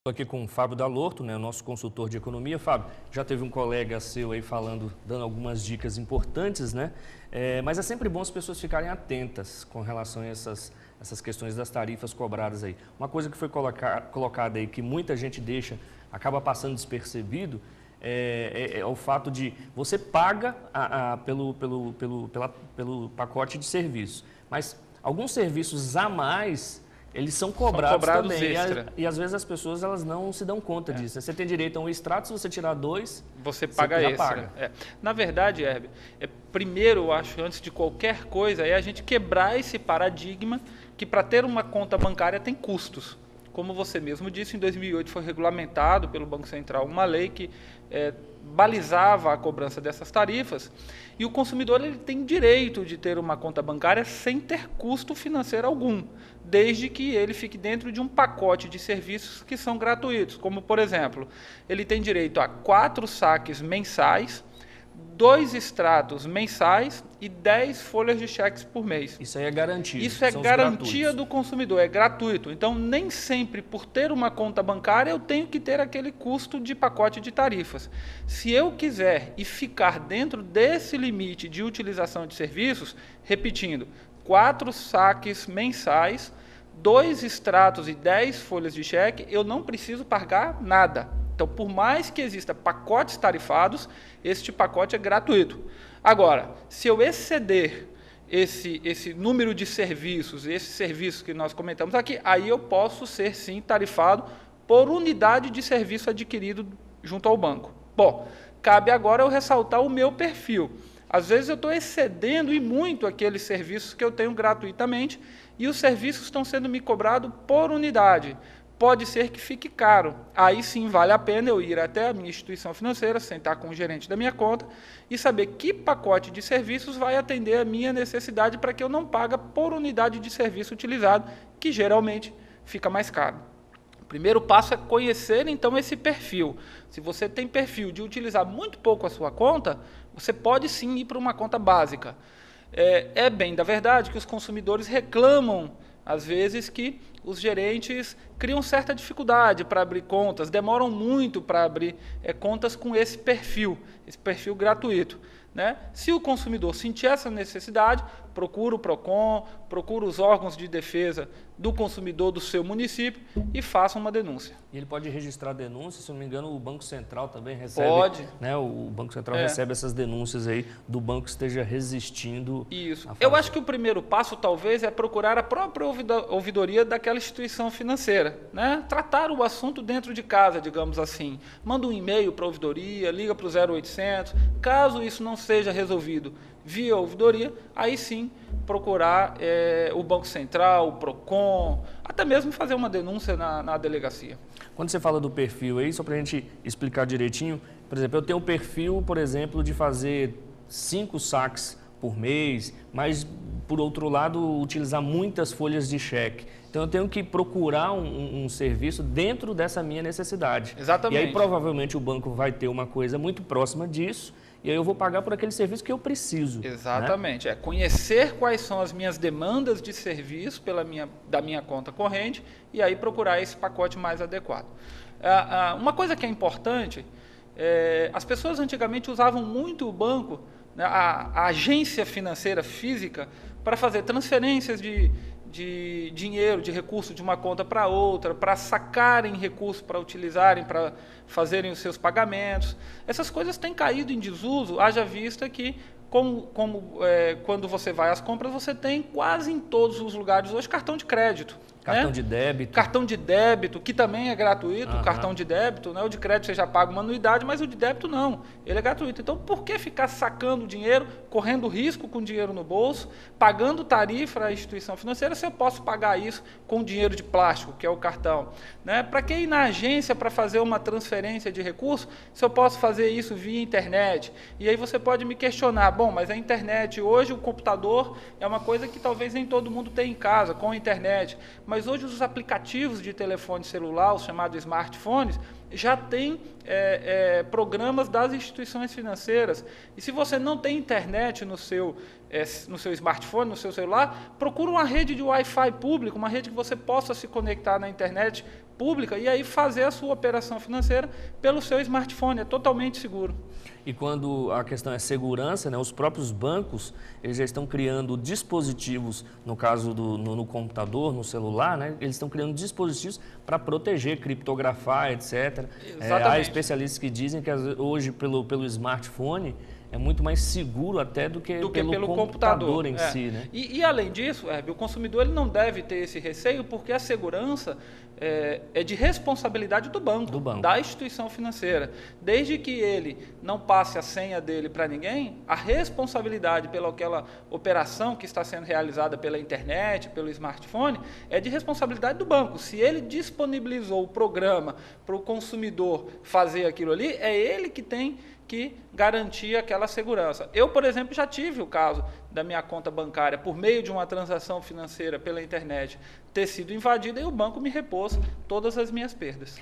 Estou aqui com o Fábio Dalorto, né, nosso consultor de economia. Fábio, já teve um colega seu aí falando, dando algumas dicas importantes, né? Mas é sempre bom as pessoas ficarem atentas com relação a essas questões das tarifas cobradas aí. Uma coisa que foi colocada aí, que muita gente deixa, acaba passando despercebido, é o fato de você paga pelo pacote de serviços, mas alguns serviços a mais eles são cobrados também. Extra. E às vezes as pessoas elas não se dão conta disso. Você tem direito a um extrato, se você tirar dois, você paga extra. Paga. Na verdade, Herbert, primeiro, eu acho, antes de qualquer coisa, é a gente quebrar esse paradigma que para ter uma conta bancária tem custos. Como você mesmo disse, em 2008 foi regulamentado pelo Banco Central uma lei que balizava a cobrança dessas tarifas, e o consumidor ele tem direito de ter uma conta bancária sem ter custo financeiro algum, desde que ele fique dentro de um pacote de serviços que são gratuitos, como, por exemplo, ele tem direito a 4 saques mensais, 2 extratos mensais e 10 folhas de cheques por mês. Isso aí é garantia. Isso é garantia do consumidor, é gratuito. Então, nem sempre, por ter uma conta bancária, eu tenho que ter aquele custo de pacote de tarifas. Se eu quiser e ficar dentro desse limite de utilização de serviços, repetindo, 4 saques mensais, 2 extratos e 10 folhas de cheque, eu não preciso pagar nada. Então, por mais que exista pacotes tarifados, este pacote é gratuito. Agora, se eu exceder esse número de serviços, esses serviços que nós comentamos aqui, aí eu posso ser, sim, tarifado por unidade de serviço adquirido junto ao banco. Bom, cabe agora eu ressaltar o meu perfil. Às vezes eu estou excedendo e muito aqueles serviços que eu tenho gratuitamente e os serviços estão sendo me cobrados por unidade. Pode ser que fique caro. Aí sim vale a pena eu ir até a minha instituição financeira, sentar com o gerente da minha conta e saber que pacote de serviços vai atender a minha necessidade para que eu não pague por unidade de serviço utilizado, que geralmente fica mais caro. O primeiro passo é conhecer, então, esse perfil. Se você tem perfil de utilizar muito pouco a sua conta, você pode sim ir para uma conta básica. É bem da verdade que os consumidores reclamam, às vezes, que os gerentes criam certa dificuldade para abrir contas, demoram muito para abrir contas com esse perfil gratuito, né? Se o consumidor sentir essa necessidade, procura o PROCON, procura os órgãos de defesa do consumidor do seu município e faça uma denúncia. E ele pode registrar denúncia, se não me engano, o Banco Central também recebe. Pode. Né, o Banco Central recebe essas denúncias aí do banco que esteja resistindo. Isso. Eu acho que o primeiro passo, talvez, é procurar a própria ouvidoria daquela instituição financeira, né? Tratar o assunto dentro de casa, digamos assim. Manda um e-mail para a ouvidoria, liga para o 0800. Caso isso não seja resolvido via ouvidoria, aí sim procurar o Banco Central, o PROCON, até mesmo fazer uma denúncia na delegacia. Quando você fala do perfil aí, só para a gente explicar direitinho, por exemplo, eu tenho o perfil, por exemplo, de fazer 5 saques por mês, mas, por outro lado, utilizar muitas folhas de cheque. Então, eu tenho que procurar um serviço dentro dessa minha necessidade. Exatamente. E aí, provavelmente, o banco vai ter uma coisa muito próxima disso, e aí eu vou pagar por aquele serviço que eu preciso. Exatamente. Né? Conhecer quais são as minhas demandas de serviço da minha conta corrente e aí procurar esse pacote mais adequado. Uma coisa que é importante, as pessoas antigamente usavam muito o banco, né, a agência financeira física, para fazer transferências de dinheiro, de recurso de uma conta para outra, para sacarem recursos, para utilizarem, para fazerem os seus pagamentos. Essas coisas têm caído em desuso, haja vista que, quando você vai às compras, você tem quase em todos os lugares hoje cartão de crédito. Cartão de débito. Cartão de débito, que também é gratuito, o cartão de débito, né? O de crédito você já paga uma anuidade, mas o de débito não, ele é gratuito. Então, por que ficar sacando dinheiro, correndo risco com dinheiro no bolso, pagando tarifa à instituição financeira, se eu posso pagar isso com dinheiro de plástico, que é o cartão? Né? Para que ir na agência para fazer uma transferência de recurso, se eu posso fazer isso via internet? E aí você pode me questionar, bom, mas a internet, hoje o computador é uma coisa que talvez nem todo mundo tenha em casa, com a internet, mas hoje os aplicativos de telefone celular, os chamados smartphones, já têm programas das instituições financeiras. E se você não tem internet no seu smartphone, no seu celular, procura uma rede de Wi-Fi público, uma rede que você possa se conectar na internet pública e aí fazer a sua operação financeira pelo seu smartphone, é totalmente seguro. E quando a questão é segurança, né, os próprios bancos eles já estão criando dispositivos, no caso no computador, no celular, né, eles estão criando dispositivos para proteger, criptografar, etc. Há especialistas que dizem que hoje pelo smartphone é muito mais seguro até do que pelo computador em si, né? E além disso, Herbie, o consumidor ele não deve ter esse receio porque a segurança é de responsabilidade do banco, da instituição financeira. Desde que ele não passe a senha dele para ninguém, a responsabilidade pela aquela operação que está sendo realizada pela internet, pelo smartphone, é de responsabilidade do banco. Se ele disponibilizou o programa para o consumidor fazer aquilo ali, é ele que tem que garantir aquela segurança. Eu, por exemplo, já tive o caso da minha conta bancária, por meio de uma transação financeira pela internet, ter sido invadida e o banco me repôs todas as minhas perdas.